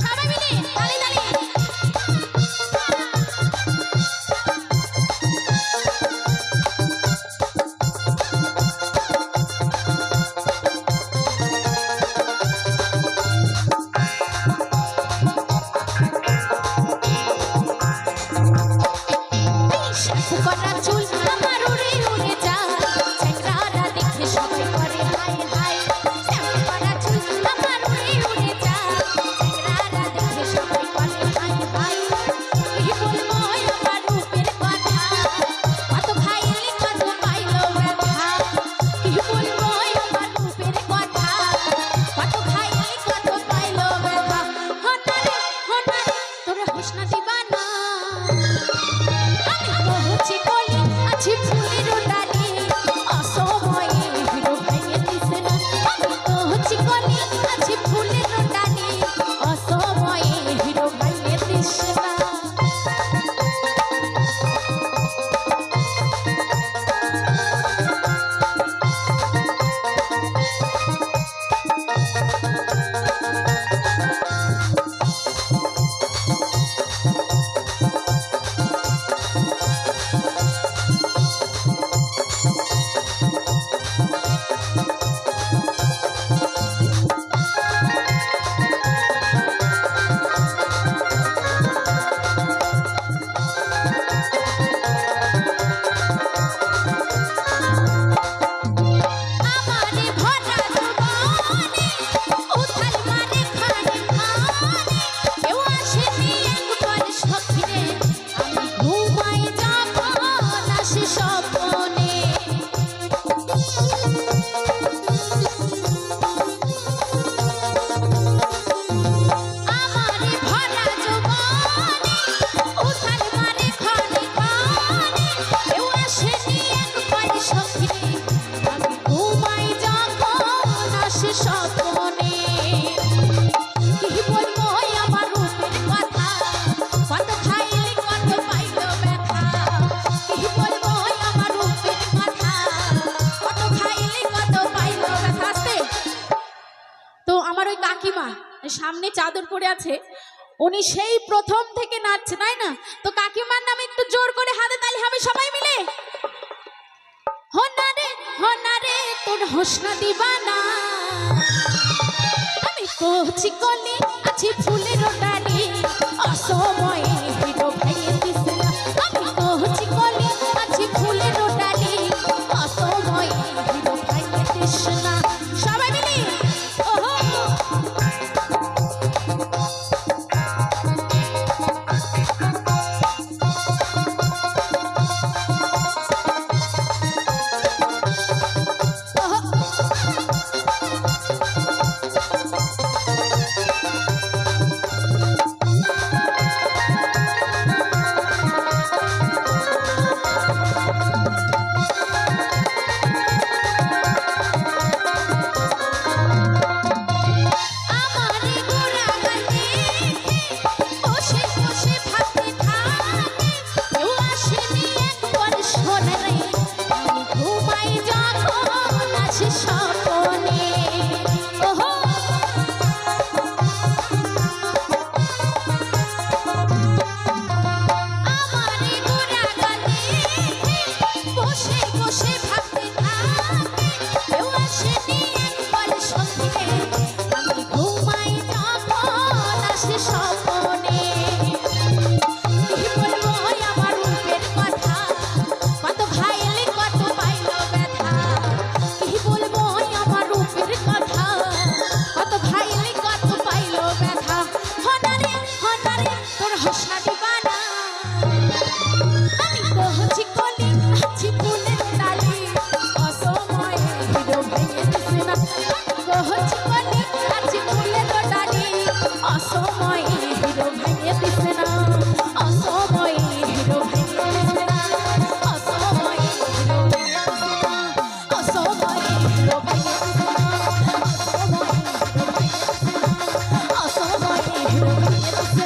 সবাই মিলে তালি তালি। করা চুল আমার উড়ে উড়ে যায়, চ্যাংড়ারা দেখে সবাই করে হাই হাই। করা চুল আমার উড়ে উড়ে যায়, চ্যাংড়ারা দেখে সবাই করে হাই হাই। কি বলবো আমার রূপের কথা, কত খাইলে কত পাইলো ব্যথা। কি বলবো আমার রূপের কথা, কত খাইলে কত পাইলো ব্যথা। হনারে হনারে তোরা হোস না দিবানা, কচি কলি আছে ফুলের ডালি, অসময়ে হিরো ভাইয়ে দিছে না। আমি কচি কলি আছে ফুলের ডালি, অসময়ে হিরো ভাইয়ে দিছে না। আমারে ভরা জীবনে উথাল মারে খানে খানে, কেউ আসেনি একবার সখিরে, আমি ঘুমাই যখন আসে স্বপ্নে। আমারে ভরা জীবনে উথাল মারে খানে খানে, কেউ আসেনি একবার সখিরে, আমি ঘুমাই যখন আসে স্বপ্নে। কি বলবো আমার রূপের কথা, কত খাইলে কত পাইলো ব্যথা। কি বলবো আমার রূপের কথা, কত খাইলে কত পাইলো ব্যথা। আস্তে। তো আমার ওই কাকিমা সামনে চাদর পরে আছে, উনি সেই প্রথম থেকে নাচছে তাই না? তো কাকিমার নামে একটু জোর করে হাতে তালি হবে সবাই মিলে। হনারে হনারে তোর হোস না দিবানা, আমি কচি কলি আছি ফুলের ডালি, অসময়ে হিরো ভাইয়ে দিছে না। আমি কচি কলি আছি ফুলের ডালি, অসময়ে হিরো ভাইয়ে দিছে না। সবাই মিলে ওহো। আমারে গোরা গানে বসে বসে ভাবতে থাকে, কেউ আসেনি একবার শোনে রে, আমি ঘুমাই যখন আসে স্বপ্নে। ওহো। আমারে গোরা গানে বসে বসে ভাবতে থাকে, কেউ আসেনি একবার সঙ্গে, আমি ঘুমাই যখন আসে স্বপ্নে। কি বলবো আমার রূপের কথা, কত খাইলে কত পাইলো ব্যথা। কি বলবো আমার রূপের কথা, কত খাইলে কত পাইলো ব্যথা। হনারে হনারে তোর হোস না দিবানা, আমি কচি কলি আছি ফুলের ডালি, অসময়ে হিরো ভাইয়ে দিছে না। আমি কচি কলি আছি ফুলের ডালি, অসময়ে হিরো ভাইয়ে দিছে না। অসময়ে হিরো ভাইয়ে দিছে না। অসময়ে হিরো ভাইয়ে দিছে না। অসময়ে হিরো ভাইয়ে দিছে না। অসময়ে হিরো ভাইয়ে দিছে না। অসময়ে হিরো ভাইয়ে দিছে না।